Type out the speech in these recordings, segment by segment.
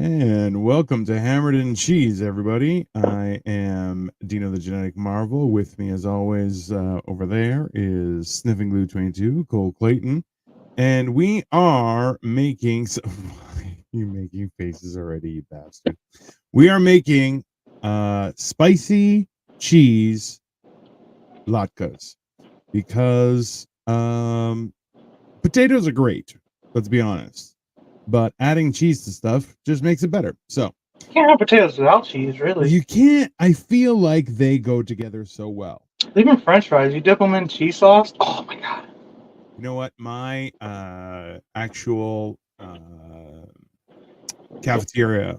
And welcome to Hammered in Cheese, everybody. I am Dino the Genetic Marvel. With me, as always, over there is Sniffing Glue 22, Cole Clayton. And we are making some... You making faces already, you bastard. We are making spicy cheese latkes because potatoes are great, let's be honest. But adding cheese to stuff just makes it better. So Can't have potatoes without cheese, really. you can't. I feel like they go together so well. Even French fries, you dip them in cheese sauce. Oh my god! You know what? My actual cafeteria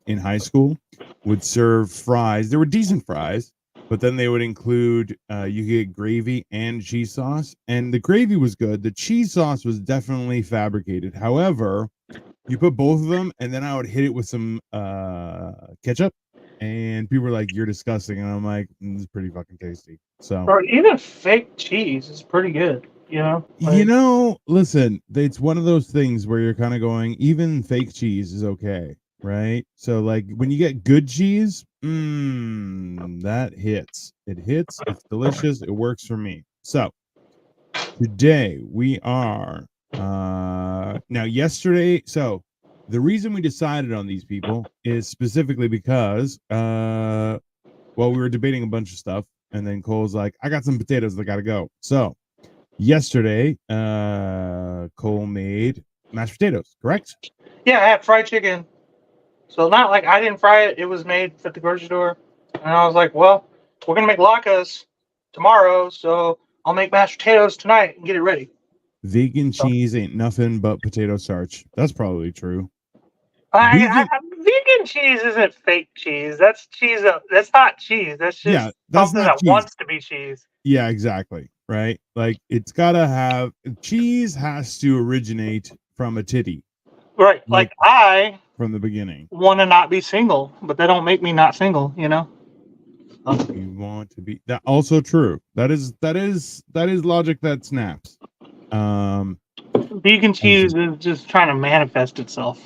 in high school would serve fries. They were decent fries, but then they would include you could get gravy and cheese sauce, and the gravy was good. The cheese sauce was definitely fabricated. However, you put both of them, and then I would hit it with some ketchup, and people were like, "You're disgusting," and I'm like, "This is pretty fucking tasty." So, Or even fake cheese is pretty good. listen, it's one of those things where you're kind of going, even fake cheese is okay, right? So, like when you get good cheese, that hits. It hits. It's delicious. It works for me. So today we are now yesterday. So the reason we decided on these people is specifically because we were debating a bunch of stuff, and then Cole's like, I got some potatoes that gotta go. So yesterday Cole made mashed potatoes, correct? Yeah, I had fried chicken. So not like I didn't fry it; it was made at the grocery store. And I was like, well, we're gonna make latkes tomorrow, so I'll make mashed potatoes tonight and get it ready. Vegan cheese ain't nothing but potato starch. That's probably true. Vegan cheese isn't fake cheese. That's cheese. That's not cheese. That's just that's something not that cheese. wants to be cheese. Yeah, exactly. Right. Like it's gotta have cheese has to originate from a titty. Right. Like I from the beginning want to not be single, but that don't make me not single. You want to be that also true. That is logic that snaps. Vegan cheese is just trying to manifest itself.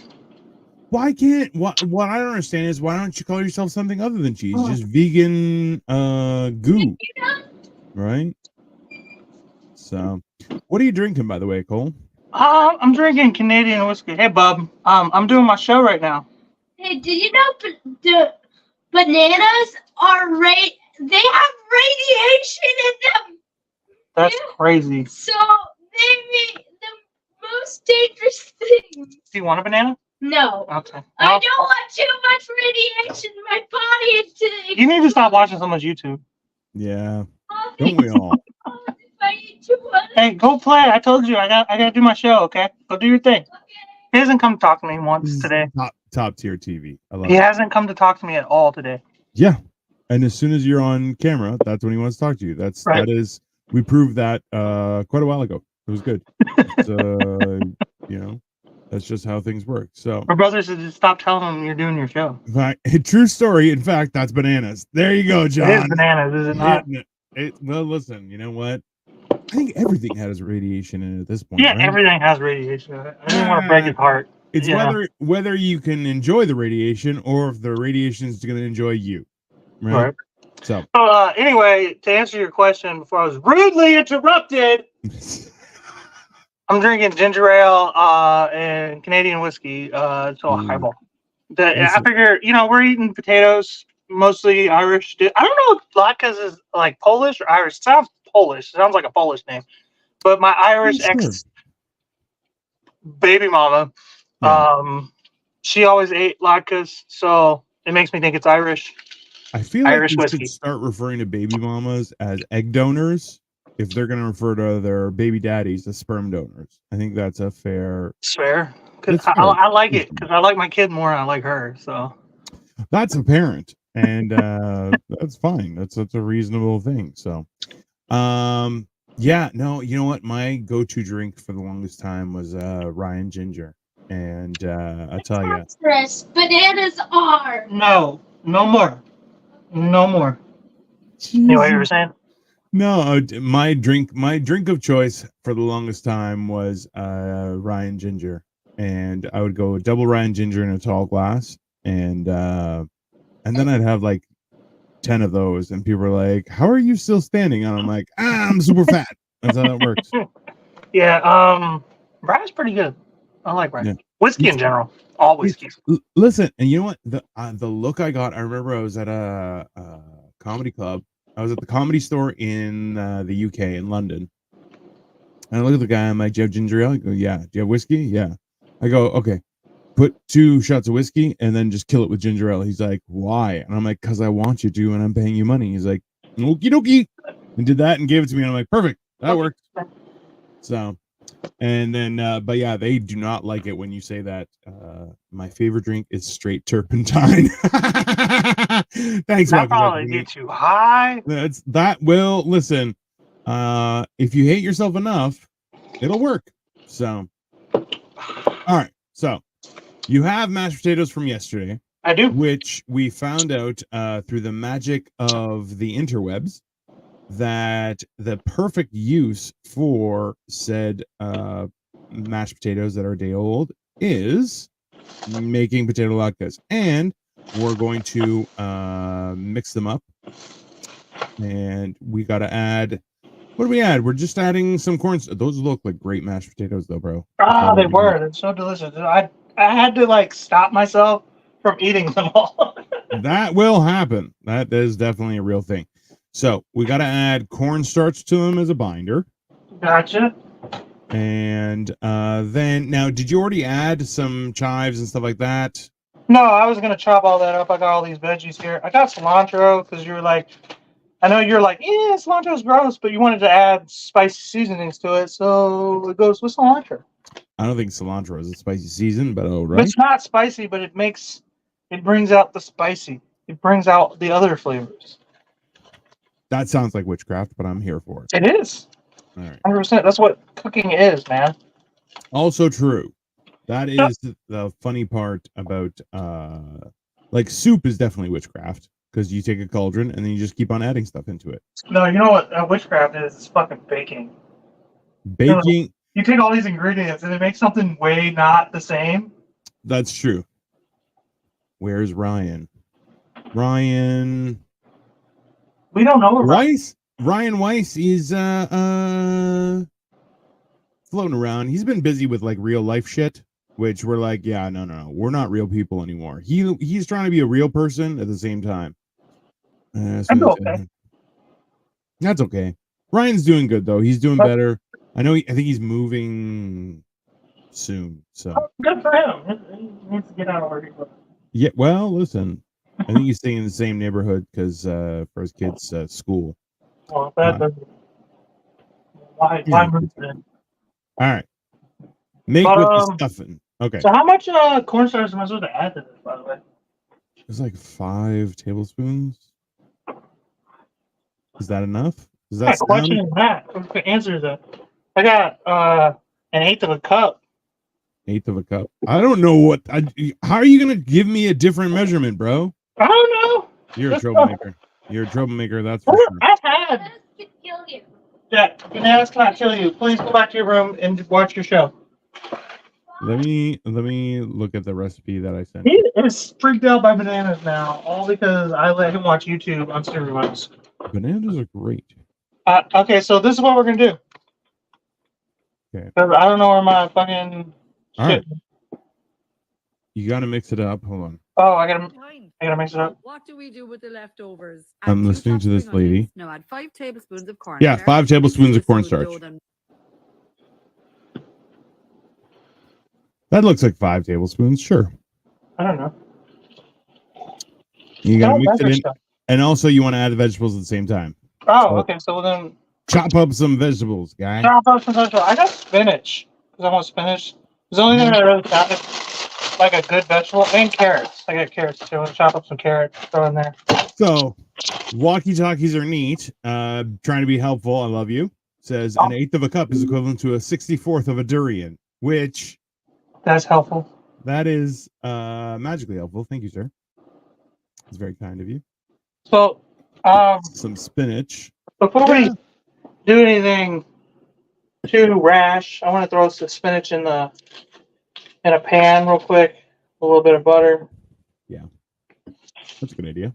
Why can't what I don't understand is why don't you call yourself something other than cheese? Just vegan goo. Right? So what are you drinking, by the way, Cole? I'm drinking Canadian whiskey. Hey bub. I'm doing my show right now. Hey, did you know the bananas are they have radiation in them? That's crazy. So they make the most dangerous things. Do you want a banana? No. Okay. I don't want too much radiation in my body. You need to stop watching so much YouTube. Yeah. Don't we all? Hey, go play. I told you I gotta do my show, okay? Go do your thing. Okay. He hasn't come to talk to me once today. Top tier TV. I love he hasn't come to talk to me at all today. Yeah. And as soon as you're on camera, that's when he wants to talk to you. That is we proved that quite a while ago. It was good. That's just how things work. So my brother said just stop telling him you're doing your show. In fact, true story. In fact, that's bananas. There you go, John. It is bananas, is it not? Well, listen, you know what? I think everything has radiation in it at this point. Yeah, right? Everything has radiation in it. I didn't want to break his heart. It's whether you can enjoy the radiation or if the radiation is going to enjoy you. Right. So anyway, to answer your question before I was rudely interrupted, I'm drinking ginger ale and Canadian whiskey. So a highball. I figure, we're eating potatoes, mostly Irish. I don't know if Latkes is like Polish or Irish. It sounds Polish. It sounds like a Polish name. But my Irish ex baby mama, she always ate Latkes, so it makes me think it's Irish. I feel Irish like we whiskey. should start referring to baby mamas as egg donors if they're going to refer to their baby daddies as sperm donors. I think that's a fair. It's fair. Because I like it because I like my kid more than I like her. So that's apparent, and that's fine. That's a reasonable thing. So, yeah, no, you know what? My go-to drink for the longest time was Ryan Ginger, and I tell you, bananas are no more. You know what you were saying? No, my drink of choice for the longest time was Ryan Ginger. and I would go double rye and ginger in a tall glass, and then I'd have like 10 of those, and people are like, "How are you still standing?" And I'm like, "I'm super fat." That's how that works. Yeah, rye's pretty good. I like rye. Yeah. Whiskey in general, all whiskeys. Listen, and you know what? The look I got. I remember I was at a comedy club. I was at the Comedy Store in the UK in London, and I look at the guy. I'm like, "Do you have ginger ale?" I go, "Yeah." "Do you have whiskey?" "Yeah." I go, "Okay, put 2 shots of whiskey and then just kill it with ginger ale." He's like, "Why?" And I'm like, "Because I want you to, and I'm paying you money." He's like, "Okie dokie," and did that and gave it to me. And I'm like, "Perfect, that works." So, and then, but yeah, they do not like it when you say that. My favorite drink is straight turpentine. Thanks, That Wacky probably Talkie. get too high. That's that. Will listen. If you hate yourself enough, it'll work. So, all right. So, you have mashed potatoes from yesterday, I do. which we found out through the magic of the interwebs that the perfect use for said mashed potatoes that are a day old is making potato latkes, and we're going to mix them up, and we got to add. What do we add? We're just adding some corn. Those look like great mashed potatoes, though, bro. Ah, they were. They're so delicious. I had to like stop myself from eating them all. That will happen. That is definitely a real thing. So we got to add cornstarch to them as a binder. Gotcha. And then now, did you already add some chives and stuff like that? No, I was gonna chop all that up. I got all these veggies here. I got cilantro because you're like, I know you're like, yeah, cilantro's gross, but you wanted to add spicy seasonings to it, so it goes with cilantro. I don't think cilantro is a spicy season, but all But right. it's not spicy, but it brings out the spicy. It brings out the other flavors. That sounds like witchcraft, but I'm here for it. It is. All right. 100%. That's what cooking is, man. Also true. That is the funny part about like soup is definitely witchcraft because you take a cauldron and then you just keep on adding stuff into it. No, you know what witchcraft is? It's fucking baking. Baking, You take all these ingredients and it makes something way not the same. that's true. Where's Ryan? Ryan We don't know. Weiss? Ryan Weiss is floating around. He's been busy with like real life shit, which we're like, yeah, no, we're not real people anymore. He's trying to be a real person at the same time. That's okay. That's okay. Ryan's doing good though. He's doing better. I think he's moving soon. So good for him. He needs to get out of where he lives. yeah. Well, listen. I think he's staying in the same neighborhood because for his kids' school. Well, that doesn't. Why move then? All right. Make with the stuffing. Okay. So how much cornstarch am I supposed to add to this, by the way? It's like 5 tablespoons. Is that enough? Does that sound? Question is that. What's the answer is that? I got 1/8 of a cup. 1/8 of a cup. I don't know what. How are you gonna give me a different measurement, bro? I don't know. You're a troublemaker. You're a troublemaker. That's for sure. I've had. Kill you. Jack, bananas cannot kill you. Please go back to your room and watch your show. Let me look at the recipe that I sent. He is freaked out by bananas now, all because I let him watch YouTube on steroids. Bananas are great. Okay, so this is what we're gonna do. Okay. I don't know where my fucking. All right. You got to mix it up. Hold on. Oh, I gotta mix it up. What do we do with the leftovers? I'm listening to this lady. Now add 5 tablespoons of corn. Yeah, 5 tablespoons of cornstarch. That looks like 5 tablespoons. Sure. I don't know. You got to mix it in. And also, you want to add the vegetables at the same time. Oh, okay. So then. Chop up some vegetables, guy. Chop up some vegetables. I got spinach because I want spinach. It's the only thing that really sounded like a good vegetable, and carrots. I got carrots too. I'll chop up some carrots, throw in there. So, walkie-talkies are neat. Trying to be helpful. I love you. Says 1/8 of a cup is equivalent to a 64th of a durian, which. That's helpful. That is magically helpful. Thank you, sir. It's very kind of you. So, some spinach. Before we do anything too rash, I want to throw some spinach in the in a pan real quick. A little bit of butter. That's a good idea.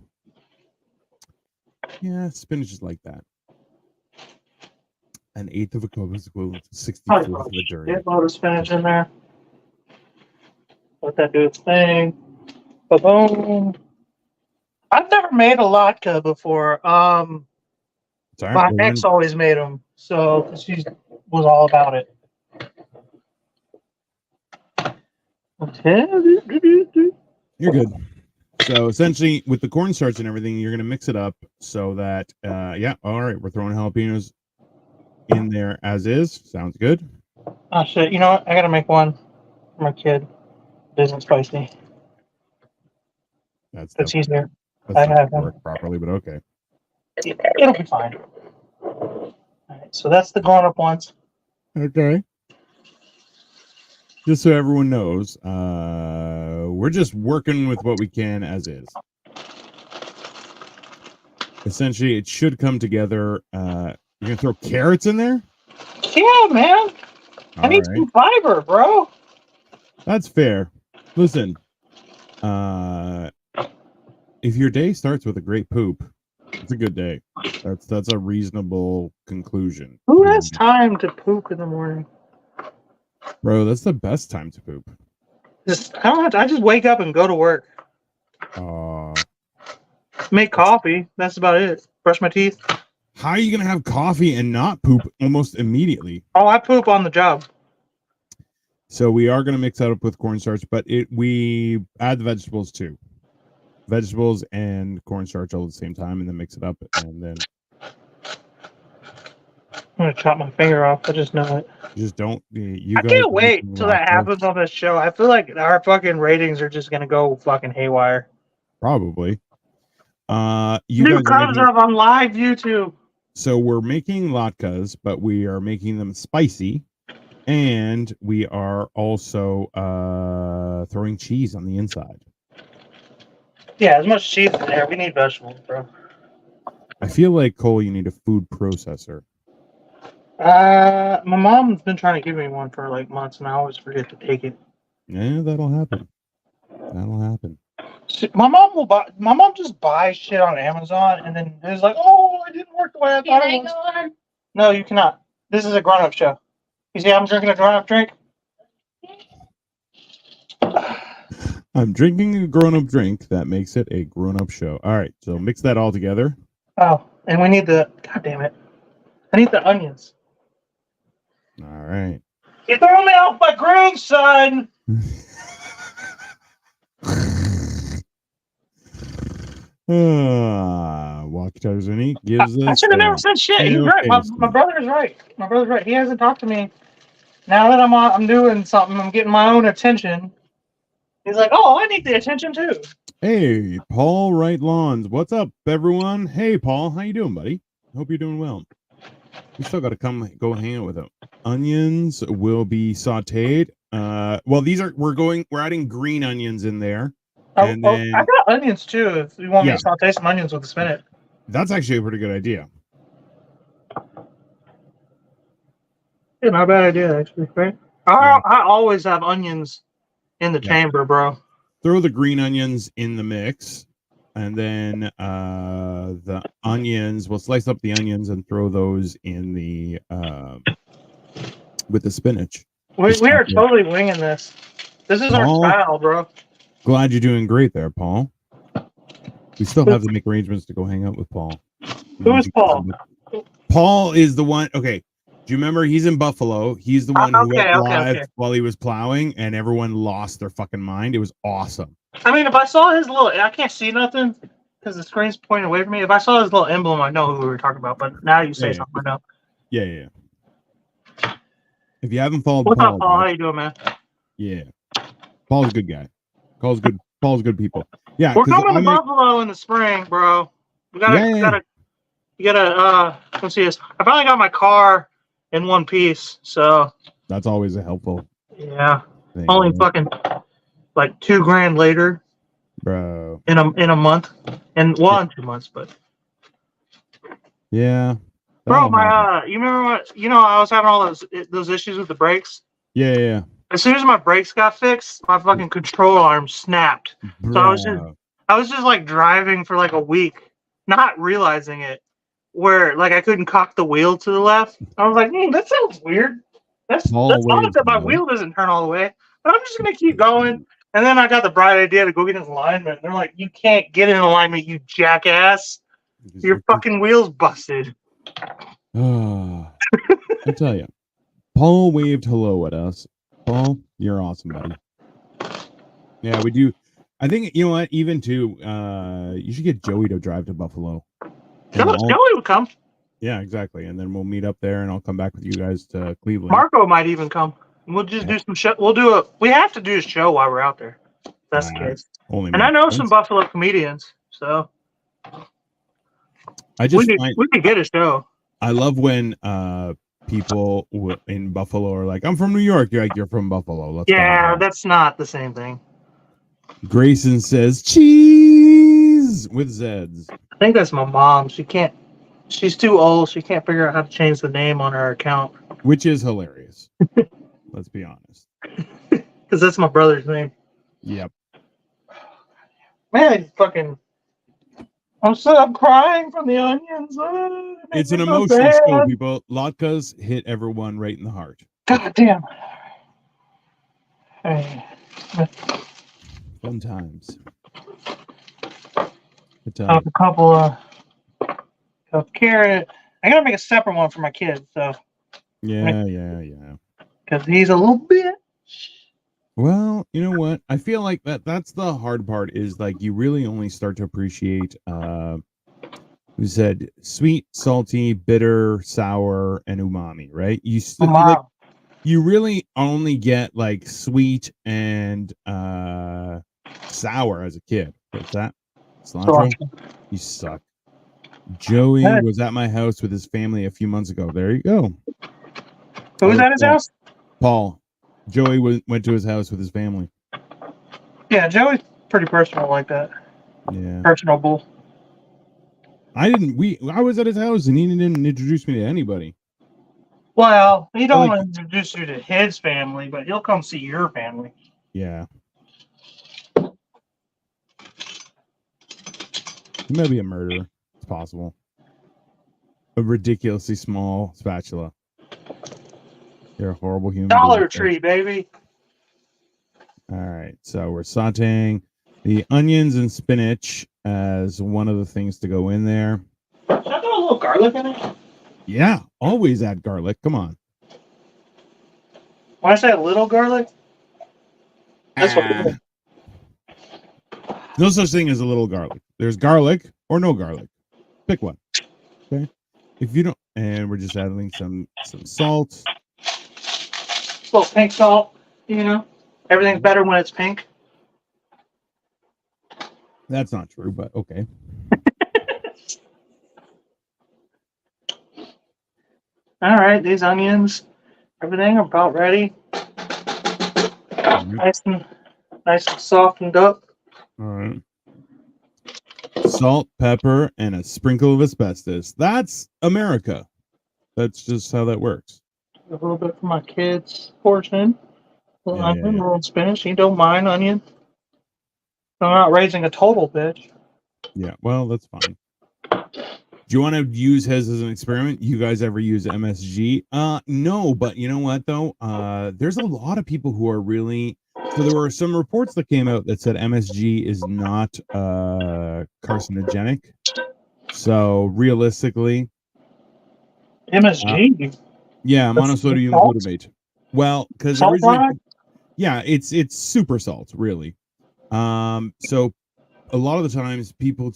Yeah, spinach is like that. An eighth of a cup is equivalent to 64th of a dirty. Get a load of spinach in there. Let that do its thing. Boom. I've never made a latke before. It's all right. My ex always made them, so she was all about it. You're good. So essentially, with the cornstarch and everything, you're gonna mix it up so that, yeah. All right, we're throwing jalapenos in there as is. Sounds good. Oh shit! You know what? I gotta make one for my kid. It isn't spicy. That's It's easier. That's I not have gonna them. work properly, but okay. It'll be fine. All right, so that's the grown-up ones. Okay. Just so everyone knows, we're just working with what we can as is. Essentially, it should come together. You're gonna throw carrots in there? Yeah, man. I need right. some fiber, bro. That's fair. Listen, if your day starts with a great poop, it's a good day. That's a reasonable conclusion. Who has time to poop in the morning? Bro, that's the best time to poop. I don't have to. I just wake up and go to work. Make coffee. That's about it. Brush my teeth. How are you gonna have coffee and not poop almost immediately? Oh, I poop on the job. So we are gonna mix that up with cornstarch, but we add the vegetables too. Vegetables and cornstarch all at the same time, and then mix it up, and then I'm gonna chop my finger off. I just know it. just don't. I can't wait till that happens on this show. I feel like our fucking ratings are just gonna go fucking haywire. Probably. You New comes up on live YouTube. So we're making latkes, but we are making them spicy, and we are also throwing cheese on the inside. Yeah, as much cheese in there. We need vegetables, bro. I feel like, Cole, you need a food processor. My mom's been trying to give me one for like months, and I always forget to take it. Yeah, that'll happen. That'll happen. My mom just buys shit on Amazon, and then it's like, oh, it didn't work the way I thought it was. No, you cannot. This is a grown-up show. You see, I'm drinking a grown-up drink. I'm drinking a grown-up drink that makes it a grown-up show. All right, so mix that all together. Oh, and we need the. God damn it! I need the onions. All right. You threw me off my groove, son. Walkie-talkie gives us. I should have never said shit. He's right. My brother's right. My brother's right. He hasn't talked to me. Now that I'm doing something, I'm getting my own attention. He's like, oh, I need the attention too. Hey, Paul Wright Lawns. What's up, everyone? Hey, Paul. How you doing, buddy? Hope you're doing well. We still got to go hang out with them. Onions will be sautéed. Well, we're adding green onions in there. And then, I got onions too. If you want me to saute some onions with the spinach. That's actually a pretty good idea. Yeah, not a bad idea, actually. Right? I always have onions in the chamber, bro. Throw the green onions in the mix, and then the onions. We'll slice up the onions and throw those in the with the spinach. We are totally winging this. This is our style, bro. Glad you're doing great there, Paul. We still have to make arrangements to go hang out with Paul. Who is Paul? Paul is the one. Okay. Do you remember he's in Buffalo? He's the one who went live while he was plowing, and everyone lost their fucking mind. It was awesome. I mean, if I saw his little, I can't see nothing because the screen's pointing away from me. If I saw his little emblem, I know who we were talking about. But now you say something, I know. Yeah. If you haven't followed What's Paul, up, Paul? How you doing, man? Yeah, Paul's a good guy. Paul's good people. Yeah, we're coming to Buffalo in the spring, bro. We gotta. Let's see this. I finally got my car in one piece, so that's always a helpful. Yeah, thing, only fucking like $2,000 later, bro. In a month, and in 2 months, but yeah, bro. You remember what? I was having all those issues with the brakes. Yeah. As soon as my brakes got fixed, my fucking control arm snapped. So I was just like driving for like a week, not realizing it, where like I couldn't cock the wheel to the left. I was like, that sounds weird. That's odd that my wheel doesn't turn all the way. But I'm just gonna keep going. And then I got the bright idea to go get in alignment. They're like, you can't get in alignment, you jackass. Your fucking wheel's busted. I tell you, Paul waved hello at us. Paul, you're awesome, buddy. Yeah, we do. I think, you know what, even too, you should get Joey to drive to Buffalo. Joey would come. Yeah, exactly. And then we'll meet up there and I'll come back with you guys to Cleveland. Marco might even come. We'll just do some show. We have to do a show while we're out there. That's the case. And I know some Buffalo comedians, so we could get a show. I love when people in Buffalo are like, I'm from New York. You're like, you're from Buffalo. That's not the same thing. Grayson says cheese with Zeds. I think that's my mom. She's too old. She can't figure out how to change the name on her account. Which is hilarious. Let's be honest. Because that's my brother's name. Yep. Man, I'm crying from the onions. It's an emotional show, people. Latkas hit everyone right in the heart. God damn. Hey. Fun times. A couple of carrot. I gotta make a separate one for my kids, so. Yeah. Because he's a little bit. Well, you know what? I feel like that's the hard part is like you really only start to appreciate who said sweet, salty, bitter, sour, and umami, right? You really only get like sweet and sour as a kid. What's that? Cilantro? You suck. Joey was at my house with his family a few months ago. There you go. Who was at his house? Paul. Joey went to his house with his family. Yeah, Joey's pretty personal like that. Yeah. Personable. I was at his house and he didn't introduce me to anybody. Well, he don't want to introduce you to his family, but he'll come see your family. Yeah. He might be a murderer. It's possible. A ridiculously small spatula. You're a horrible human. Dollar Tree, baby. All right. So we're sauteing the onions and spinach as one of the things to go in there. Should I throw a little garlic in it? Yeah. Always add garlic. Come on. When I say a little garlic, that's what. No such thing as a little garlic. There's garlic or no garlic. Pick one. Okay. If you don't, and we're just adding some salt. A little pink salt, everything's better when it's pink. That's not true, but okay. All right, these onions, everything about ready. Nice and softened up. All right. Salt, pepper, and a sprinkle of asbestos. That's America. That's just how that works. A little bit for my kids' portion. A little onion, a little spinach. You don't mind onion. I'm not raising a total bitch. Yeah, well, that's fine. Do you want to use his as an experiment? You guys ever use MSG? No, but you know what though? There's a lot of people who are really. So there were some reports that came out that said MSG is not carcinogenic. So realistically, MSG. Yeah, monosodium glutamate. Well, because originally, yeah, it's super salt, really. So a lot of the times people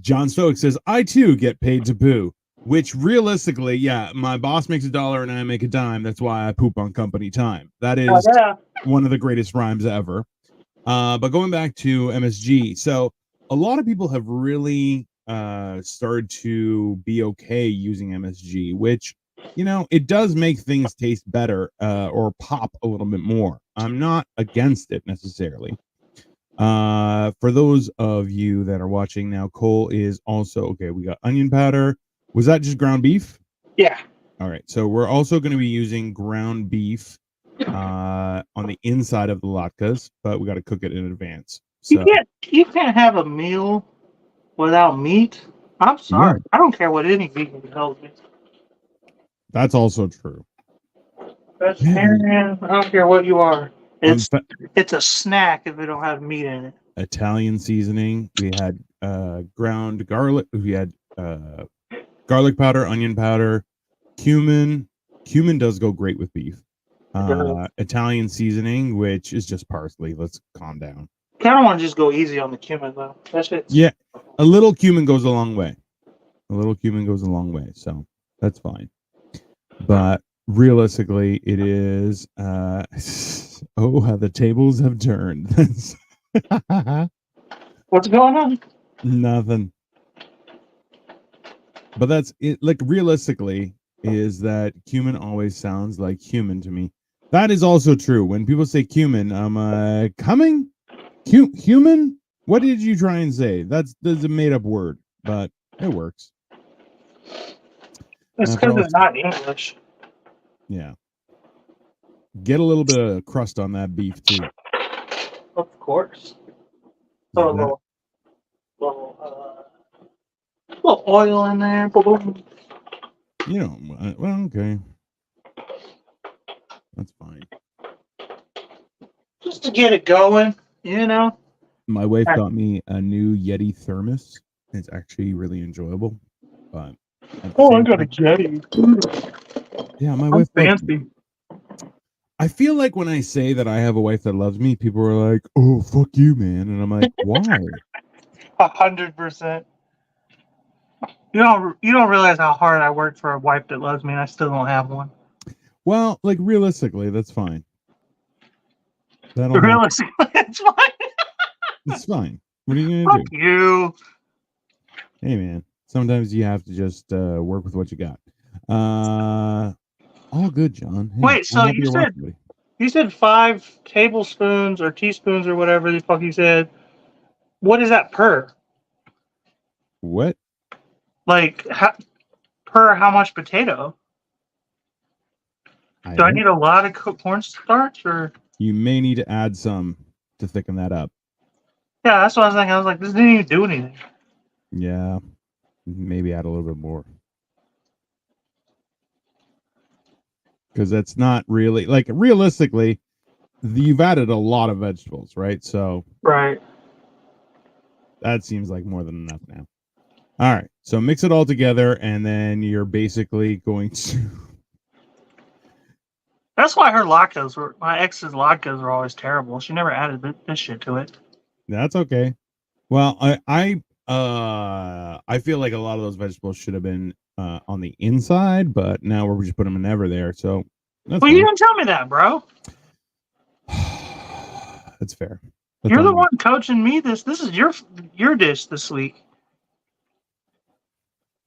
John Stoic says, I too get paid to poo, which realistically, yeah, my boss makes $1 and I make a dime. That's why I poop on company time. That is one of the greatest rhymes ever. But going back to MSG, so a lot of people have really started to be okay using MSG, which, it does make things taste better or pop a little bit more. I'm not against it necessarily. For those of you that are watching now, Cole is also okay. We got onion powder. Was that just ground beef? Yeah. All right. So we're also going to be using ground beef on the inside of the latkes, but we got to cook it in advance. So You can't have a meal without meat. I'm sorry. I don't care what any vegan tells me. that's also true. Vegetarian, I don't care what you are. On It's a snack if it don't have meat in it. Italian seasoning, we had ground garlic. We had garlic powder, onion powder, cumin. Cumin does go great with beef. Italian seasoning, which is just parsley. Let's calm down. I kind of want to just go easy on the cumin though. That's it. Yeah, a little cumin goes a long way. A little cumin goes a long way, so that's fine. But realistically, it is. Oh, how the tables have turned. What's going on? Nothing. But that's it. Like realistically, is that cumin always sounds like human to me. That is also true. When people say cumin, I'm coming. Human? What did you try and say? That's a made up word, but it works. It's because it's not English. Yeah. Get a little bit of crust on that beef too. Of course. Put a little oil in there. Boom. You know, well, okay. That's fine. Just to get it going, you know. My wife got me a new Yeti thermos. It's actually really enjoyable. But I got a Yeti. Yeah, my wife loves me. Fancy. I feel like when I say that I have a wife that loves me, people are like, "Oh, fuck you, man," and I'm like, "Why?" 100%. You don't realize how hard I worked for a wife that loves me, and I still don't have one. Well, like realistically, that's fine. Realistically, it's fine. It's fine. What are you gonna Fuck you. Hey, man. Sometimes you have to just work with what you got. All good, John. Hey, Wait, so you said 5 tablespoons or teaspoons or whatever the fuck you said. What is that per? What? Like per how much potato? Do I need a lot of cornstarch or? You may need to add some to thicken that up. Yeah, that's what I was thinking. I was like, this didn't even do anything. Yeah, maybe add a little bit more. Because that's not really like realistically, you've added a lot of vegetables, right? So right, that seems like more than enough now. All right, so mix it all together, and then you're basically going to. That's why my ex's latkes were always terrible. She never added this shit to it. That's okay. Well, I feel like a lot of those vegetables should have been on the inside, but now we're just putting them never there. So you didn't tell me that, bro. That's fair. You're the one coaching me. This is your dish this week.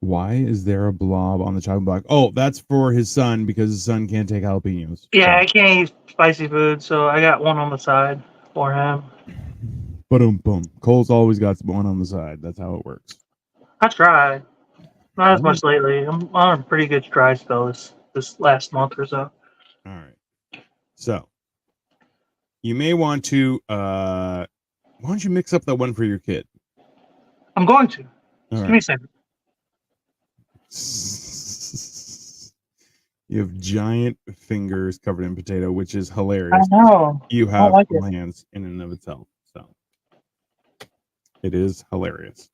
Why is there a blob on the chopping block? Oh, that's for his son because his son can't take jalapenos. Yeah, I can't eat spicy food, so I got one on the side for him. Boom. Cole's always got one on the side. That's how it works. I try. Not as much lately. I'm on a pretty good dry spell this last month or so. All right. So you may want to why don't you mix up that one for your kid? I'm going to. Just give me a second. You have giant fingers covered in potato, which is hilarious. I know. You have hands in and of itself. So it is hilarious.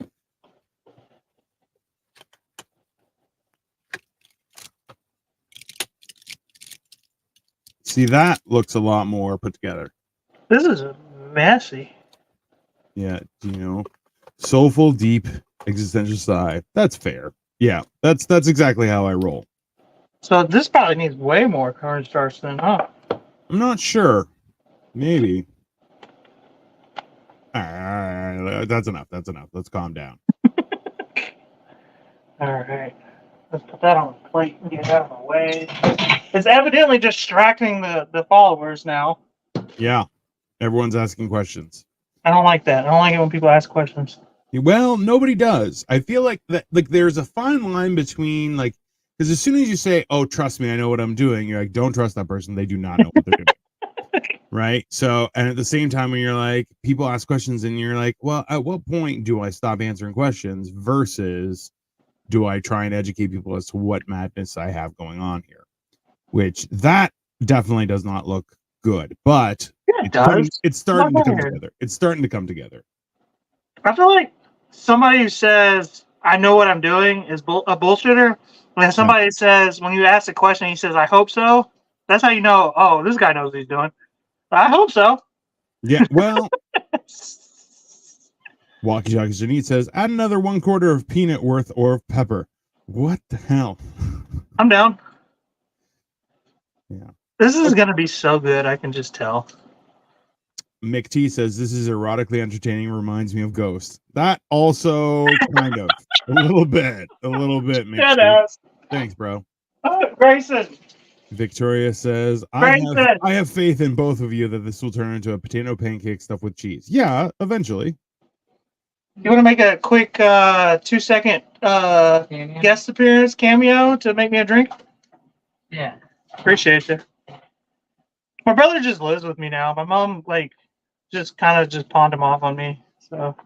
See, that looks a lot more put together. This is messy. Yeah, soulful, deep, existential sigh. That's fair. Yeah, that's exactly how I roll. So this probably needs way more cornstarch than I'm not sure. Maybe. That's enough. Let's calm down. All right. Let's put that on the plate and get out of the way. It's evidently distracting the followers now. Yeah. Everyone's asking questions. I don't like that. I don't like it when people ask questions. Well, nobody does. I feel like that there's a fine line between like Because as soon as you say, "Oh, trust me, I know what I'm doing," you're like, "Don't trust that person. They do not know what they're doing." Right? So, and at the same time, when you're like, people ask questions, and you're like, "Well, at what point do I stop answering questions versus do I try and educate people as to what madness I have going on here?" Which that definitely does not look good, but Yeah, it does. it's starting to come Not bad. together. It's starting to come together. I feel like somebody who says, I know what I'm doing is a bullshitter. When somebody says, when you ask a question, he says, I hope so. That's how you know, oh, this guy knows what he's doing. I hope so. Yeah, well, Walkie Jockey Janine says, add another 1/4 of peanut worth or of pepper. What the hell? I'm down. Yeah. This is going to be so good. I can just tell. Mick T says, this is erotically entertaining. Reminds me of Ghost. That also kind of. A little bit, Mick Dead T. ass. Thanks, bro. Grayson. Victoria says, I have faith in both of you that this will turn into a potato pancake stuffed with cheese. Yeah, eventually. You want to make a quick 2-second guest appearance cameo to make me a drink? Yeah. Appreciate you. My brother just lives with me now. My mom just pawned him off on me. So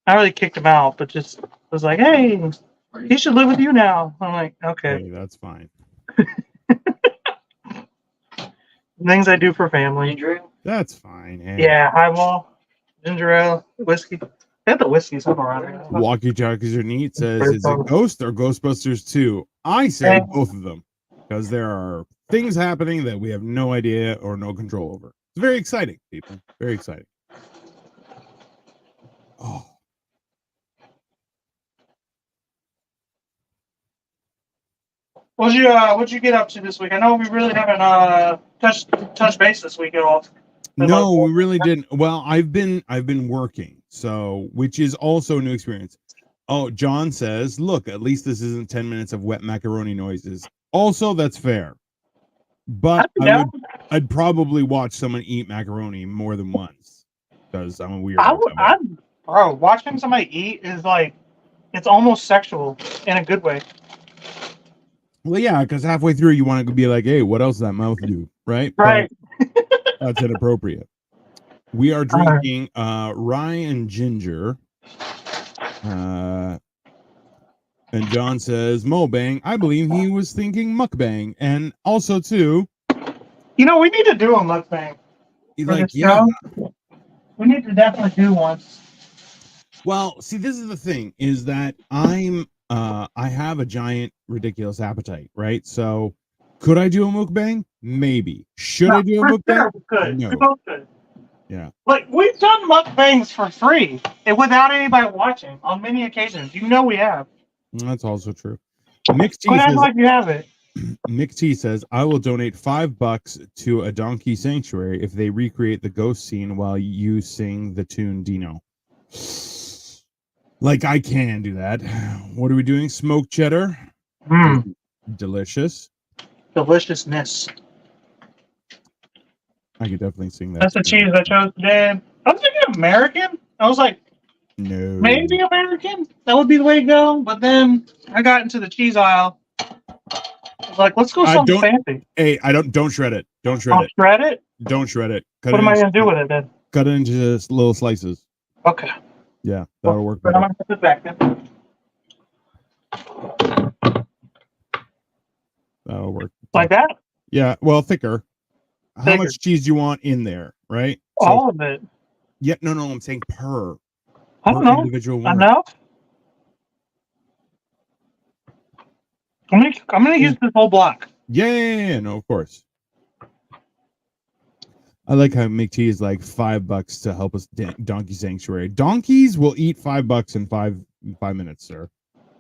I really kicked him out, but just was like, hey, he should live with you now. I'm like, okay. Hey, that's fine. Things I do for family. That's fine. Hey. Yeah, highball, ginger ale, whiskey. They have the whiskey somewhere around here. Walkie Talkies Are Neat says, is it Ghost or Ghostbusters 2? I say both of them because there are things happening that we have no idea or no control over. It's very exciting, people. Very exciting. Oh. What'd you get up to this week? I know we really haven't touched base this week at all. No, we really didn't. Well, I've been working, so which is also a new experience. Oh, John says, look, at least this isn't 10 minutes of wet macaroni noises. Also, that's fair. But I'd probably watch someone eat macaroni more than once because I'm a weird. Bro, watching somebody eat is like, it's almost sexual in a good way. Well, yeah, because halfway through you want to be like, hey, what else does that mouth do? Right? Right. That's inappropriate. We are drinking rye and ginger. And John says, Mobang, I believe he was thinking mukbang. And also, too, we need to do a mukbang. Like, yeah. We need to definitely do one. Well, see, this is the thing, is that I have a giant, ridiculous appetite, right? So, could I do a mukbang? Maybe. Should I do a mukbang? Sure, no. We both could. Yeah. Like, we've done mukbangs for free and without anybody watching on many occasions. We have. That's also true. Nick T says, like you have it. Nick T says, I will donate $5 to a donkey sanctuary if they recreate the ghost scene while you sing the tune Dino. Like, I can do that. What are we doing? Smoked cheddar. Delicious. Deliciousness. I could definitely sing that. That's the cheese I chose today. I was thinking American. I was like, no. Maybe American. That would be the way to go. But then I got into the cheese aisle. I was like, let's go something fancy. Hey, don't shred it. Don't shred it. Shred it? Don't shred it. What am I going to do with it then? Cut it into little slices. Okay. Yeah, that'll work better. I'm going to put it back then. That'll work. Like that? Yeah, well, thicker. How much cheese do you want in there, right? All of it. Yeah, no, I'm saying per. I don't know. Individual one. Enough? I'm gonna use this whole block. Yeah, no, of course. I like how McT is like $5 to help us donkey sanctuary. Donkeys will eat $5 in five minutes, sir.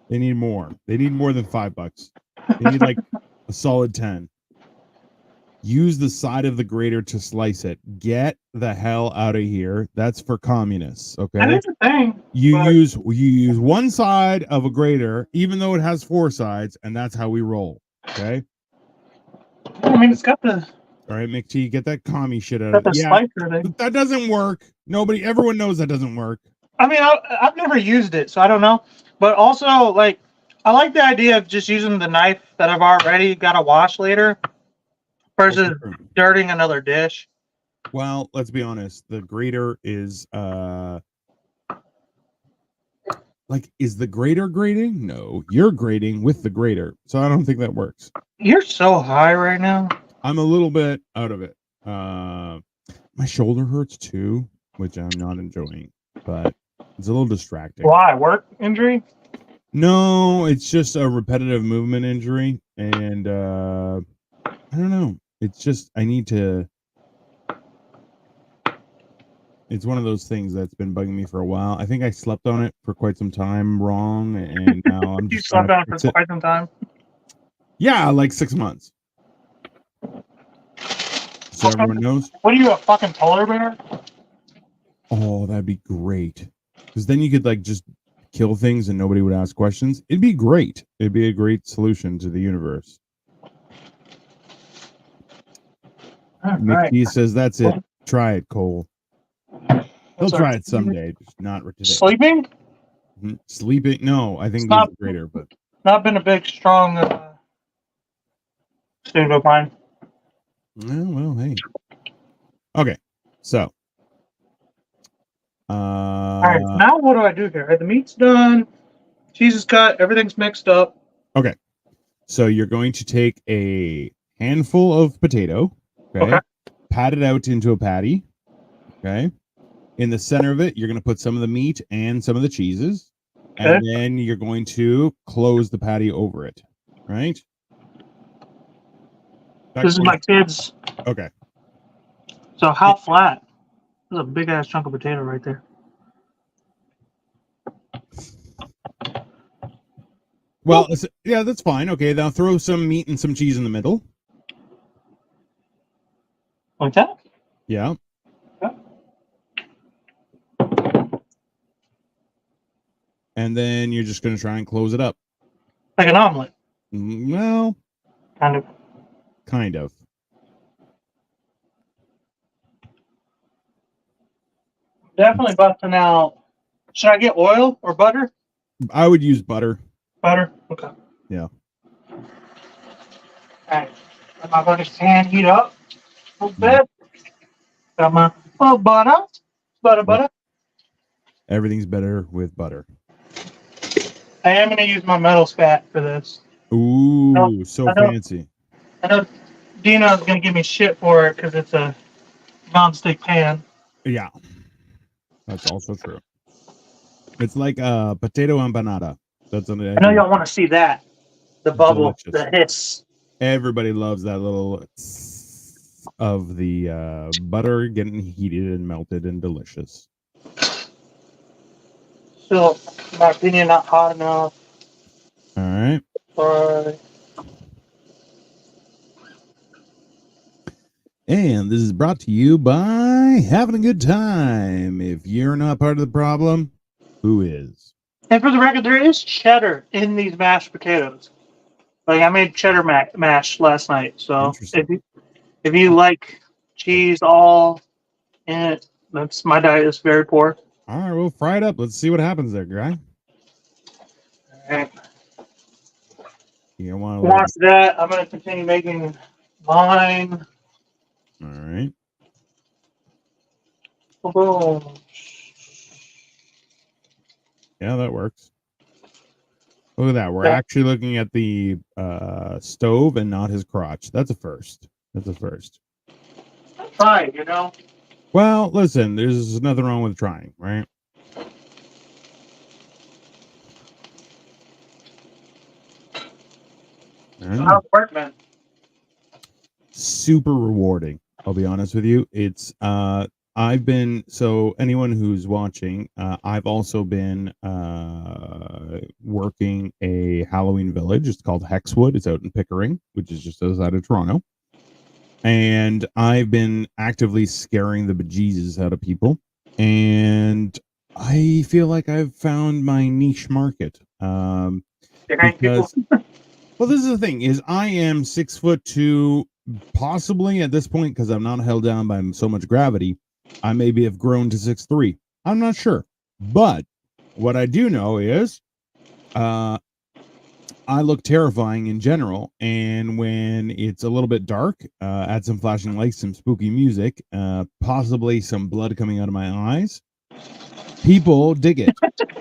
They need more. They need more than $5. They need like a solid 10. Use the side of the grater to slice it. Get the hell out of here. That's for communists. Okay. That is the thing. You use one side of a grater, even though it has 4 sides, and that's how we roll. Okay. I mean, it's got the. All right, McT, get that commie shit out of it. Yeah, that doesn't work. Everyone knows that doesn't work. I mean, I've never used it, so I don't know. But also, like, I like the idea of just using the knife that I've already got to wash later versus dirting another dish. Well, let's be honest. The grater is like, is the grater grating? No, you're grating with the grater. So I don't think that works. You're so high right now. I'm a little bit out of it. My shoulder hurts too, which I'm not enjoying, but it's a little distracting. Why? Work injury? No, it's just a repetitive movement injury, and I don't know. It's just I need to. It's one of those things that's been bugging me for a while. I think I slept on it for quite some time wrong, and now I'm You just slept on it for quite some time? Yeah, like 6 months. So everyone knows. What are you, a fucking polar bear? Oh, that'd be great. Because then you could like just kill things and nobody would ask questions. It'd be great. It'd be a great solution to the universe. Mickey says, "That's it. Try it, Cole." He'll try it someday, just not today. Sleeping? Sleeping? No, I think It's not greater, but not been a big, strong student of mine. Well, hey. Okay, so. All right, now what do I do here? The meat's done. Cheese is cut. Everything's mixed up. Okay, so you're going to take a handful of potato. Okay. Pat it out into a patty. Okay. In the center of it, you're going to put some of the meat and some of the cheeses. Okay. And then you're going to close the patty over it. Right? This is my kids. Okay. So how flat? There's a big ass chunk of potato right there. Well, yeah, that's fine. Okay, now throw some meat and some cheese in the middle. Like that? Yeah. And then you're just going to try and close it up. Like an omelet? Well, kind of. Kind of. Definitely busting out. Should I get oil or butter? I would use butter. Butter? Okay. Yeah. All right. Let my butter's pan heat up a little bit. Got my butter. Butter. Everything's better with butter. I am going to use my metal spat for this. Ooh, so fancy. I know Dina's going to give me shit for it because it's a non-stick pan. Yeah. That's also true. It's like a potato empanada. That's I know y'all want to see that. The bubble, the hiss. Everybody loves that little of the butter getting heated and melted and delicious. Still, in my opinion, not hot enough. All right. And this is brought to you by Having a Good Time. If you're not part of the problem, who is? And for the record, there is cheddar in these mashed potatoes. Like I made cheddar mash last night. So if you like cheese all in it, that's my diet is very poor. All right, we'll fry it up. Let's see what happens there, guy. All right. You want watch that? I'm going to continue making mine. All right. Boom. Yeah, that works. Look at that. We're actually looking at the stove and not his crotch. That's a first. That's a first. Try, you know. Well, listen, there's nothing wrong with trying, right? How's it work, man? Super rewarding. I'll be honest with you. It's I've been, so anyone who's watching, I've also been working a Halloween village. It's called Hexwood. It's out in Pickering, which is just outside of Toronto. And I've been actively scaring the bejesus out of people. And I feel like I've found my niche market. Because, well, this is the thing, is I am 6'2", possibly at this point, because I'm not held down by so much gravity. I maybe have grown to 6'3". I'm not sure. But what I do know is I look terrifying in general, and when it's a little bit dark, add some flashing lights, some spooky music, possibly some blood coming out of my eyes. People dig it.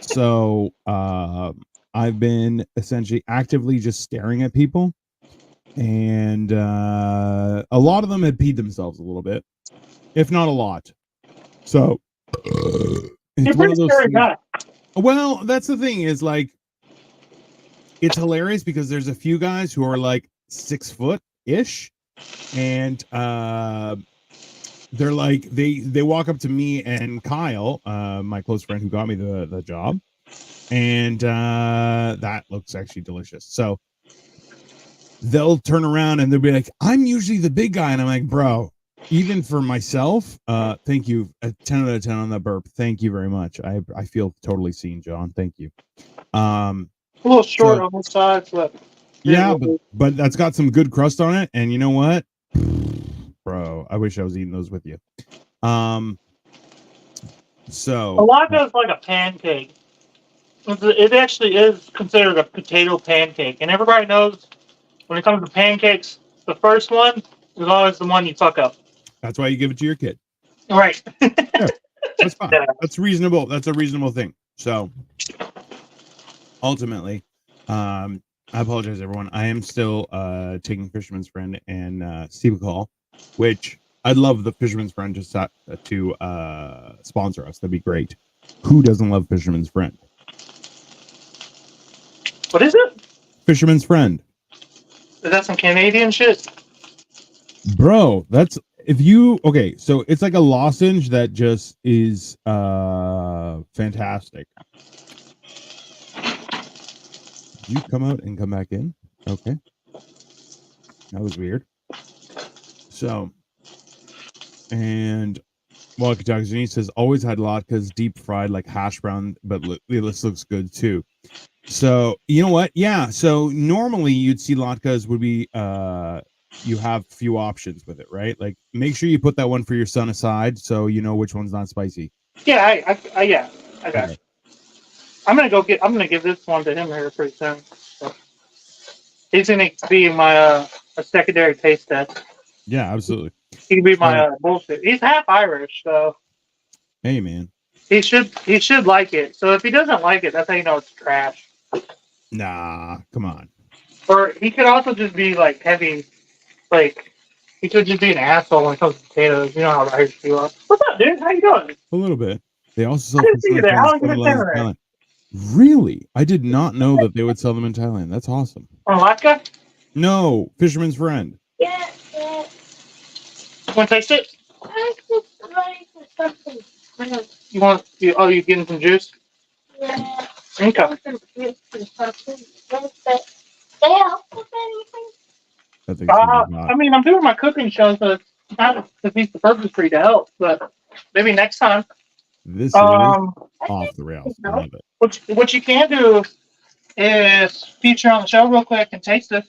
So I've been essentially actively just staring at people, and a lot of them had peed themselves a little bit, if not a lot. So You're it's one pretty of those scary things. guy. Well, that's the thing is like, it's hilarious because there's a few guys who are like 6 foot ish, and they're like they walk up to me and Kyle, my close friend who got me the job, and that looks actually delicious. So they'll turn around and they'll be like, "I'm usually the big guy," and I'm like, "Bro, even for myself, thank you, a 10 out of 10 on that burp. Thank you very much. I feel totally seen, John. Thank you." A little short So- on the sides, but Yeah, but that's got some good crust on it, and you know what, bro? I wish I was eating those with you. So a latke is like a pancake. It actually is considered a potato pancake, and everybody knows when it comes to pancakes, the first one is always the one you fuck up. that's why you give it to your kid. Right. That's fine. Yeah. That's reasonable. That's a reasonable thing. So ultimately, I apologize, everyone. I am still taking Fisherman's Friend and Steve Call, which I'd love the Fisherman's Friend to sponsor us. That'd be great. Who doesn't love Fisherman's Friend? What is it? Fisherman's Friend. Is that some Canadian shit? Bro, that's if you okay, so it's like a lozenge that just is fantastic. Did you come out and come back in? Okay. That was weird. So, and Walkie Talkie says always had latkes deep fried like hash brown, but this looks good too. So you know what? Yeah. So normally you'd see latkes would be you have few options with it, right? Like make sure you put that one for your son aside so you know which one's not spicy. Yeah, I got Okay. it. I'm gonna give this one to him here pretty soon. So he's gonna be my a secondary taste test. Yeah, absolutely. He can be my bullshit. He's half Irish, so Hey man. he should like it. So if he doesn't like it, that's how you know it's trash. Nah, come on. Or he could also just be like heavy, like he could just be an asshole when it comes to potatoes. You know how Irish people are. What's up, dude? How you doing? A little bit. They also I sell didn't see you there. How long you been staying there? Thailand. Really? I did not know that they would sell them in Thailand. That's awesome. From Alaska? No, Fisherman's Friend. Yeah. Want to taste it? I just ready for something. You want? You getting some juice? Yeah. Okay. Some juice or something. But they help with anything? That thing's gonna be I hot. mean, I'm doing my cooking show, so it's kind of defeats the purpose for you to help. But maybe next time. This is Um, off the rails. I love it. what you can do is feature on the show real quick and taste this.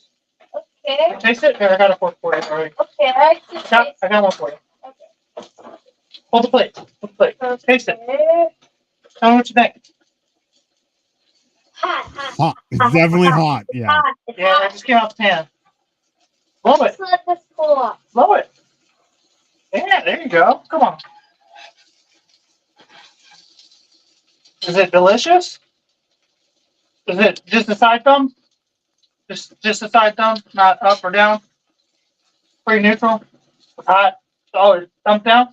Okay. Taste it. Here, I got a fork for you. Already. Okay, I just I got one for you. Hold the plate. Hold the plate. Taste it. Tell me what you think. Hot. Hot. It's definitely hot. Yeah. Hot. It's Yeah, that hot. just came out the pan. Blow it. Let's let this cool off. Blow it. Yeah, there you go. Come on. Is it delicious? Is it just a side thumb? Just a side thumb, not up or down? Pretty neutral? Hot? Solid? Thumbs down?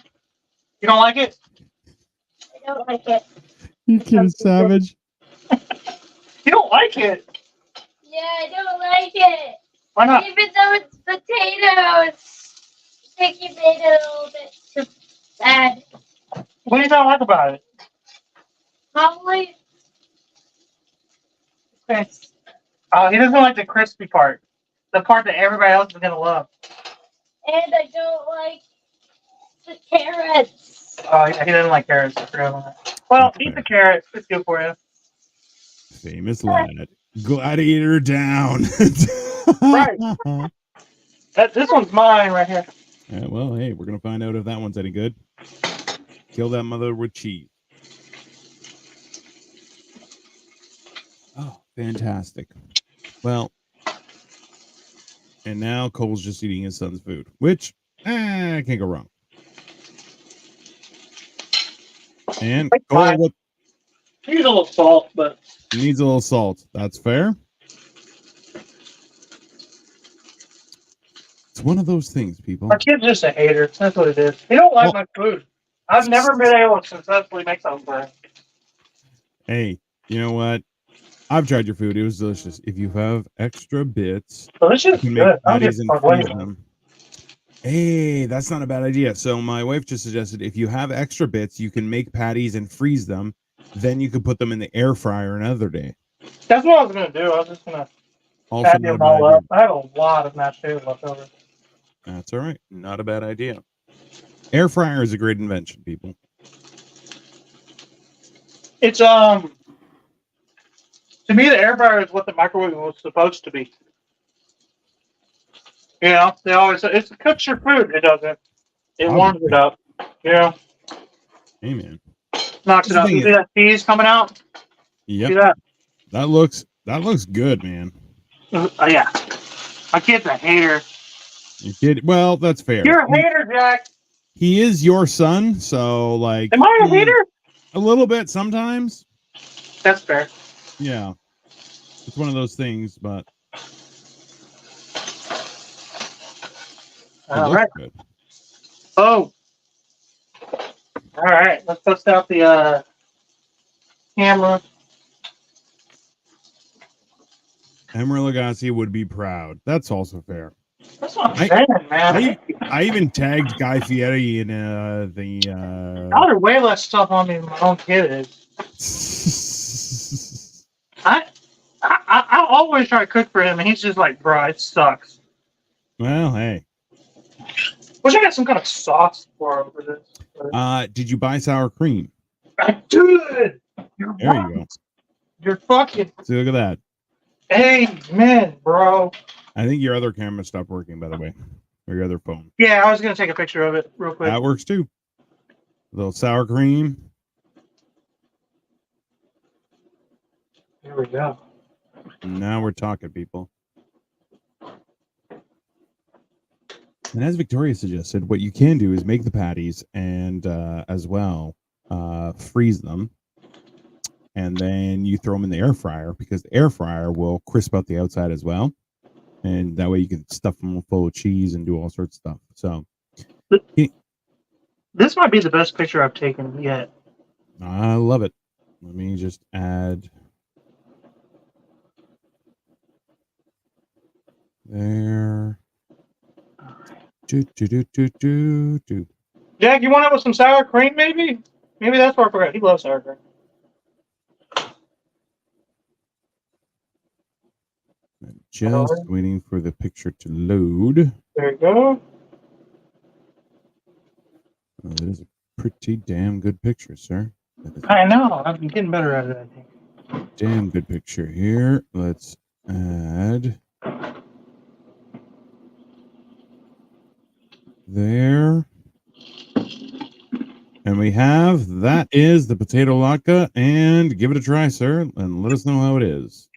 You don't like it? I don't like it. You kid savage. You don't like it? Yeah, I don't like it. Why not? Even though it's potatoes. It made it a little bit too bad. What do you not like about it? Probably crisp. He doesn't like the crispy part. The part that everybody else is going to love. And I don't like the carrots. Oh, yeah, he doesn't like carrots. I forgot about that. Well, eat the carrot. It's good for you. Famous lad. Gladiator down. Right. This one's mine right here. Yeah, well, hey, we're gonna find out if that one's any good. Kill that mother with cheese. Oh, fantastic. Well, and now Cole's just eating his son's food, which can't go wrong. And Like Cole fine. Use a little salt, but needs a little salt. That's fair. It's one of those things, people. my kid's just a hater. That's what it is. He don't like my food. I've never been able to successfully make something for him. Hey, you know what? I've tried your food. It was delicious. If you have extra bits, Delicious, you can make good. I don't patties give and a fuck what freeze you them. Hey, that's not a bad idea. So my wife just suggested if you have extra bits, you can make patties and freeze them. Then you could put them in the air fryer another day. That's what I was gonna do. I was just gonna Also, patty not a them bad all idea. up. I have a lot of mashed potatoes left over. That's all right. Not a bad idea. Air fryer is a great invention, people. It's to me the air fryer is what the microwave was supposed to be. You know, they always say it cooks your food. It doesn't. It warms it up. You know, Hey, man. knocks it The out. thing You see that cheese coming out? See Yep. that? That looks good, man. Yeah. My kid's a hater. You did well. That's fair. You're a hater, Jack. He is your son, so like Am I a hater? a little bit sometimes. That's fair. Yeah, it's one of those things, but it All looks right. good. Oh. All right. Let's bust out the camera. Emeril Lagasse would be proud. That's also fair. That's what I'm saying, man. I even tagged Guy Fieri in the. Y'all are way less tough on me than my own kid is. I always try to cook for him, and he's just like, bro, it sucks. Well, hey. Wish I got some kind of sauce for this. Did you buy sour cream? I did. You're There right. you go. You're fucking See, look at that. amen, bro. I think your other camera stopped working, by the way, or your other phone. Yeah, I was gonna take a picture of it real quick. That works too. A little sour cream. There we go. Now we're talking, people. And as Victoria suggested, what you can do is make the patties and as well freeze them. And then you throw them in the air fryer because the air fryer will crisp out the outside as well. And that way you can stuff them full of cheese and do all sorts of stuff. So This might be the best picture I've taken yet. I love it. Let me just add there. Do. Jack, you want to have some sour cream, maybe? Maybe that's what I forgot. He loves sour cream. Just waiting for the picture to load. There you go. Oh, that is a pretty damn good picture, sir. I know. I've been getting better at it, I think. Damn good picture here. Let's add there. And we have, that is the potato latke, and give it a try, sir, and let us know how it is.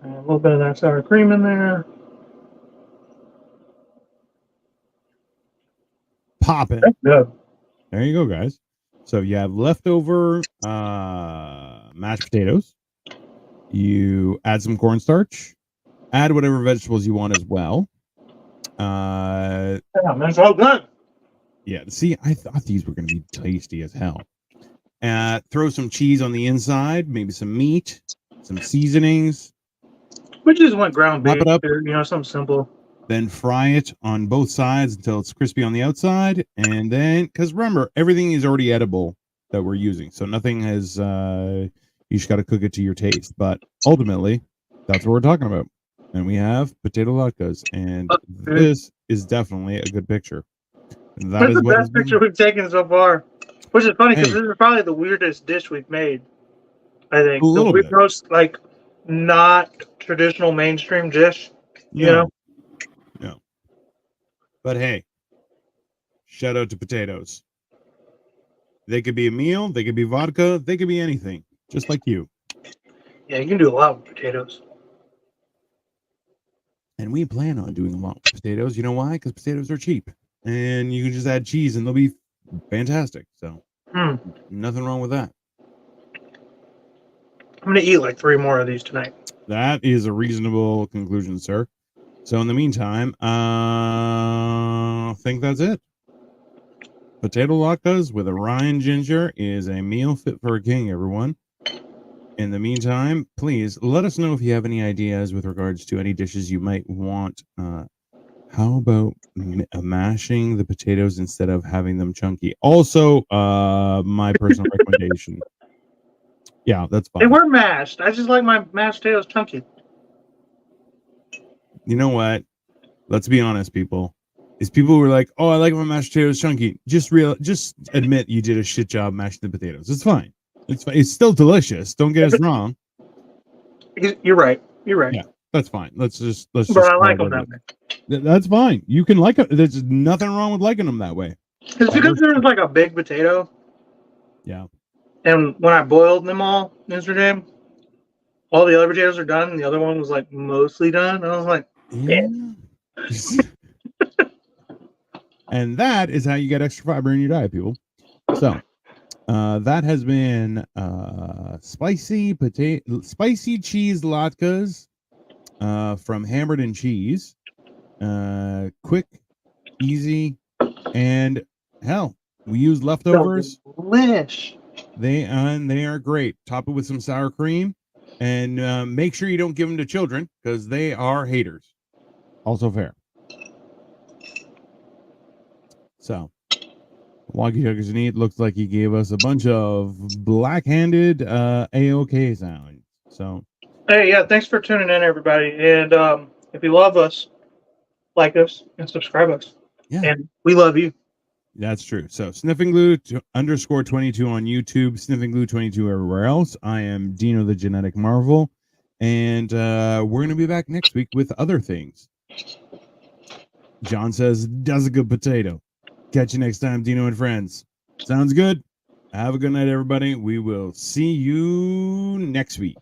A little bit of that sour cream in there. Pop it. That's good. There you go, guys. So you have leftover mashed potatoes. You add some cornstarch. Add whatever vegetables you want as well. Yeah, that's so good. Yeah, see, I thought these were going to be tasty as hell. Throw some cheese on the inside, maybe some meat, some seasonings. We just want ground Wrap beef, it up. you know, something simple. Then fry it on both sides until it's crispy on the outside. And then, because remember, everything is already edible that we're using. So nothing has, you just got to cook it to your taste. But ultimately, that's what we're talking about. And we have potato latkes. And this is definitely a good picture. And that That's is the what best picture we've taken so far. Which is funny because Hey. this is probably the weirdest dish we've made. I think A little the bit. most like not traditional mainstream dish. You know, No. But hey, shout out to potatoes. They could be a meal, they could be vodka, they could be anything, just like you. yeah, you can do a lot with potatoes. And we plan on doing a lot with potatoes. You know why? Because potatoes are cheap. And you can just add cheese and they'll be fantastic. So nothing wrong with that. I'm gonna eat like 3 more of these tonight. That is a reasonable conclusion, sir. So in the meantime, I think that's it. Potato latkes with a Ryan ginger is a meal fit for a king, everyone. In the meantime, please let us know if you have any ideas with regards to any dishes you might want. How about mashing the potatoes instead of having them chunky? Also, my personal recommendation. Yeah, that's They fine. were mashed. I just like my mashed potatoes chunky. You know what? Let's be honest, people. Is people who are like, "Oh, I like my mashed potatoes chunky." Just admit you did a shit job mashing the potatoes. It's fine. It's fine. It's still delicious. Don't get us wrong. You're right. You're right. Yeah, that's fine. Let's just. But I like them that way. That's fine. You can like it. There's nothing wrong with liking them that way. It's because there was like a big potato. Yeah. And when I boiled them all yesterday, all the other potatoes are done. And the other one was like mostly done. And I was like, Yeah. And that is how you get extra fiber in your diet, people. So that has been spicy cheese latkes from Hammered and Cheese. Quick, easy, and hell, we use leftovers. Delish. They are great. Top it with some sour cream, and make sure you don't give them to children because they are haters. Also fair. So, Wonky Huggers and Eat looks like he gave us a bunch of black-handed AOK sounds. So, Hey, yeah, thanks for tuning in, everybody. And if you love us, like us and subscribe us. yeah, And we love you. that's true. So, Sniffing Glue _22 on YouTube, Sniffing Glue 22 everywhere else. I am Dino the Genetic Marvel, and we're going to be back next week with other things. John says, "Does a good potato." Catch you next time, Dino and friends. Sounds good. Have a good night, everybody. We will see you next week.